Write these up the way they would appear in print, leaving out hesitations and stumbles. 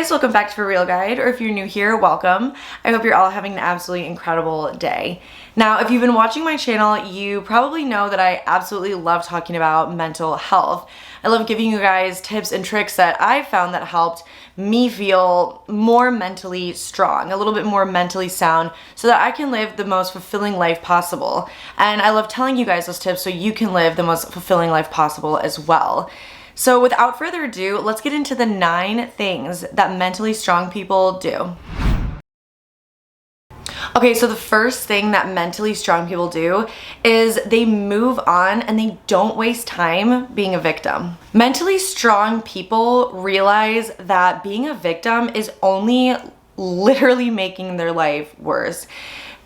guys, welcome back to For Real Guide, or if you're new here, welcome. I hope you're all having an absolutely incredible day. Now, if you've been watching my channel, you probably know that I absolutely love talking about mental health. I love giving you guys tips and tricks that I've found that helped me feel more mentally strong, a little bit more mentally sound, so that I can live the most fulfilling life possible. And I love telling you guys those tips so you can live the most fulfilling life possible as well. So without further ado, let's get into the 9 things that mentally strong people do. Okay, so the first thing that mentally strong people do is they move on and they don't waste time being a victim. Mentally strong people realize that being a victim is only literally making their life worse.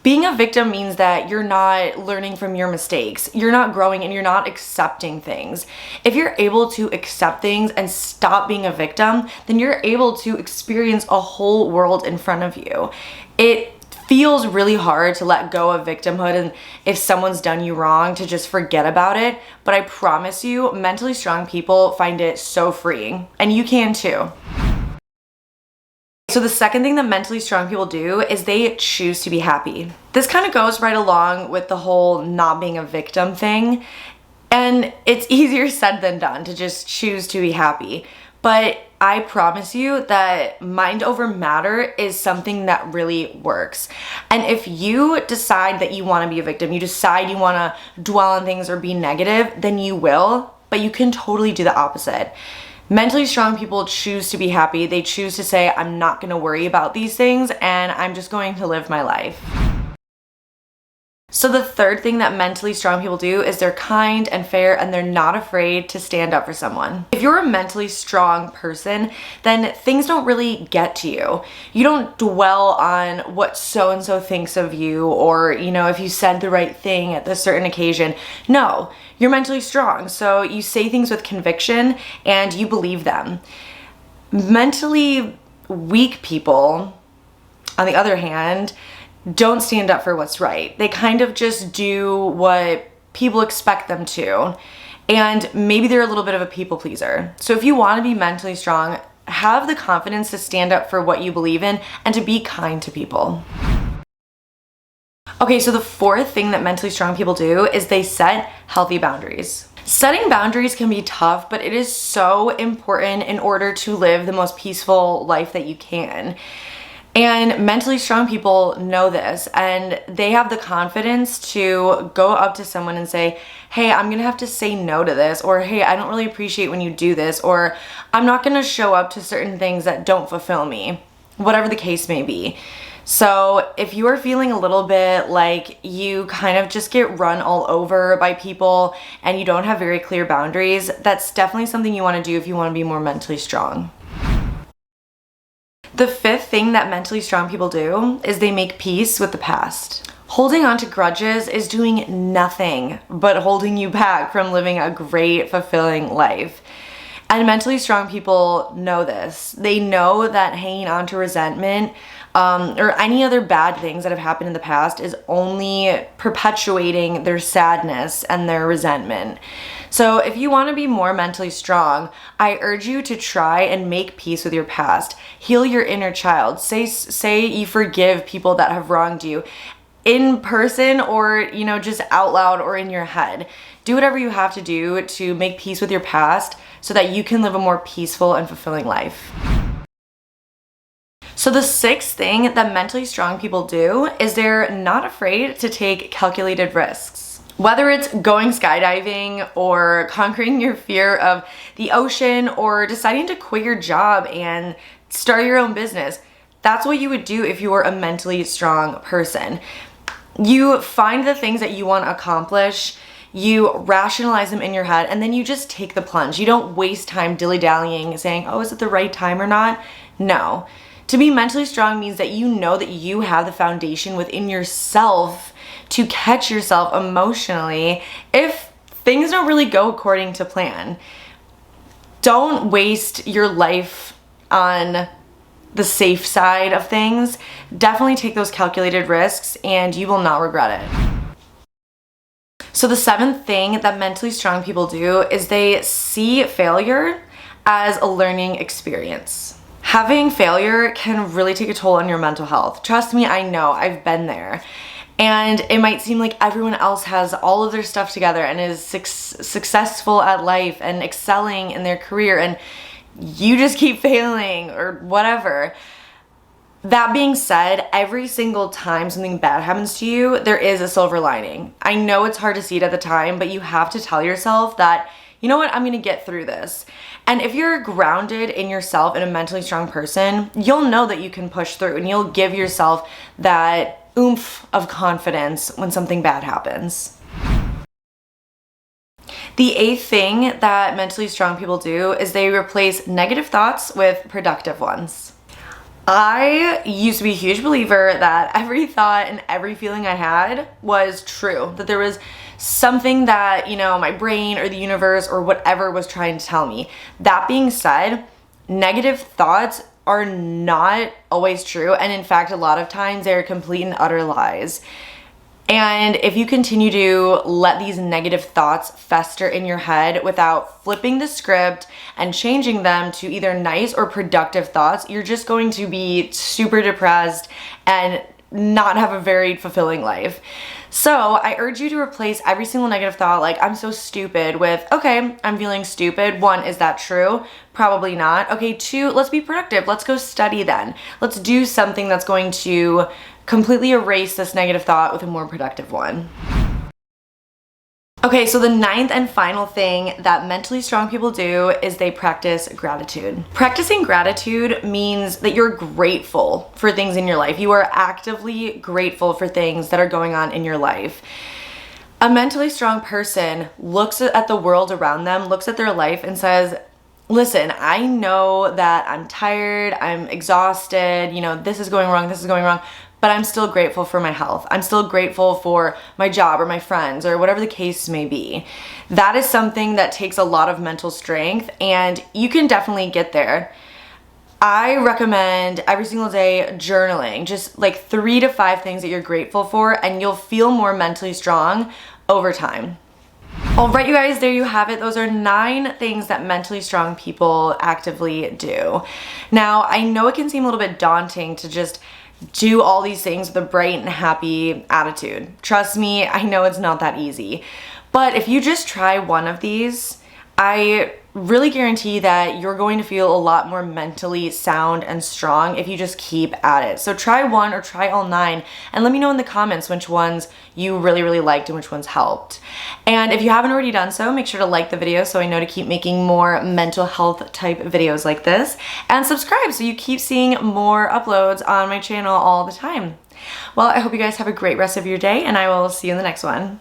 Being a victim means that you're not learning from your mistakes, you're not growing, and you're not accepting things. If you're able to accept things and stop being a victim, then you're able to experience a whole world in front of you. It feels really hard to let go of victimhood, and if someone's done you wrong, to just forget about it. But I promise you, mentally strong people find it so freeing, and you can too. So the second thing that mentally strong people do is they choose to be happy. This kind of goes right along with the whole not being a victim thing. And it's easier said than done to just choose to be happy. But I promise you that mind over matter is something that really works. And if you decide that you want to be a victim, you decide you want to dwell on things or be negative, then you will. But you can totally do the opposite. Mentally strong people choose to be happy. They choose to say, I'm not going to worry about these things and I'm just going to live my life. So the third thing that mentally strong people do is they're kind and fair and they're not afraid to stand up for someone. If you're a mentally strong person, then things don't really get to you. You don't dwell on what so-and-so thinks of you or, if you said the right thing at a certain occasion. No, you're mentally strong. So you say things with conviction and you believe them. Mentally weak people, on the other hand, don't stand up for what's right. They kind of just do what people expect them to. And maybe they're a little bit of a people pleaser. So if you want to be mentally strong, have the confidence to stand up for what you believe in and to be kind to people. Okay, so the fourth thing that mentally strong people do is they set healthy boundaries. Setting boundaries can be tough, but it is so important in order to live the most peaceful life that you can. And mentally strong people know this, and they have the confidence to go up to someone and say, hey, I'm gonna have to say no to this, or hey, I don't really appreciate when you do this, or I'm not gonna show up to certain things that don't fulfill me, whatever the case may be. So if you are feeling a little bit like you kind of just get run all over by people and you don't have very clear boundaries, that's definitely something you wanna do if you wanna be more mentally strong. The fifth thing that mentally strong people do is they make peace with the past. Holding on to grudges is doing nothing but holding you back from living a great, fulfilling life. And mentally strong people know this. They know that hanging on to resentment or any other bad things that have happened in the past is only perpetuating their sadness and their resentment. So if you want to be more mentally strong, I urge you to try and make peace with your past. Heal your inner child. Say you forgive people that have wronged you in person or, just out loud or in your head. Do whatever you have to do to make peace with your past so that you can live a more peaceful and fulfilling life. So the sixth thing that mentally strong people do is they're not afraid to take calculated risks. Whether it's going skydiving or conquering your fear of the ocean or deciding to quit your job and start your own business, that's what you would do if you were a mentally strong person. You find the things that you want to accomplish, you rationalize them in your head, and then you just take the plunge. You don't waste time dilly-dallying saying, oh, is it the right time or not? No. To be mentally strong means that you know that you have the foundation within yourself to catch yourself emotionally if things don't really go according to plan. Don't waste your life on the safe side of things. Definitely take those calculated risks and you will not regret it. So the seventh thing that mentally strong people do is they see failure as a learning experience. Having failure can really take a toll on your mental health. Trust me, I know, I've been there. And it might seem like everyone else has all of their stuff together and is successful at life and excelling in their career, and you just keep failing or whatever. That being said, every single time something bad happens to you, there is a silver lining. I know it's hard to see it at the time, but you have to tell yourself that, you know what, I'm gonna get through this. And if you're grounded in yourself and a mentally strong person, you'll know that you can push through, and you'll give yourself that oomph of confidence when something bad happens. The 8th thing that mentally strong people do is they replace negative thoughts with productive ones. I used to be a huge believer that every thought and every feeling I had was true, that there was something that, my brain or the universe or whatever was trying to tell me. That being said, negative thoughts are not always true, and in fact, a lot of times they're complete and utter lies. And if you continue to let these negative thoughts fester in your head without flipping the script and changing them to either nice or productive thoughts, you're just going to be super depressed and not have a very fulfilling life. So I urge you to replace every single negative thought like I'm so stupid with, okay, I'm feeling stupid. 1, is that true? Probably not. Okay, 2, let's be productive. Let's go study then. Let's do something that's going to completely erase this negative thought with a more productive one. Okay, so the 9th and final thing that mentally strong people do is they practice gratitude. Practicing gratitude means that you're grateful for things in your life. You are actively grateful for things that are going on in your life. A mentally strong person looks at the world around them, looks at their life and says, listen, I know that I'm tired, I'm exhausted, this is going wrong, but I'm still grateful for my health. I'm still grateful for my job or my friends or whatever the case may be. That is something that takes a lot of mental strength, and you can definitely get there. I recommend every single day journaling, just like 3 to 5 things that you're grateful for, and you'll feel more mentally strong over time. All right, you guys, there you have it. Those are 9 things that mentally strong people actively do. Now, I know it can seem a little bit daunting to just do all these things with a bright and happy attitude. Trust me, I know it's not that easy. But if you just try one of these, I really guarantee that you're going to feel a lot more mentally sound and strong if you just keep at it. So try one or try all 9 and let me know in the comments which ones you really, really liked and which ones helped. And if you haven't already done so, make sure to like the video so I know to keep making more mental health type videos like this, and subscribe so you keep seeing more uploads on my channel all the time. Well, I hope you guys have a great rest of your day, and I will see you in the next one.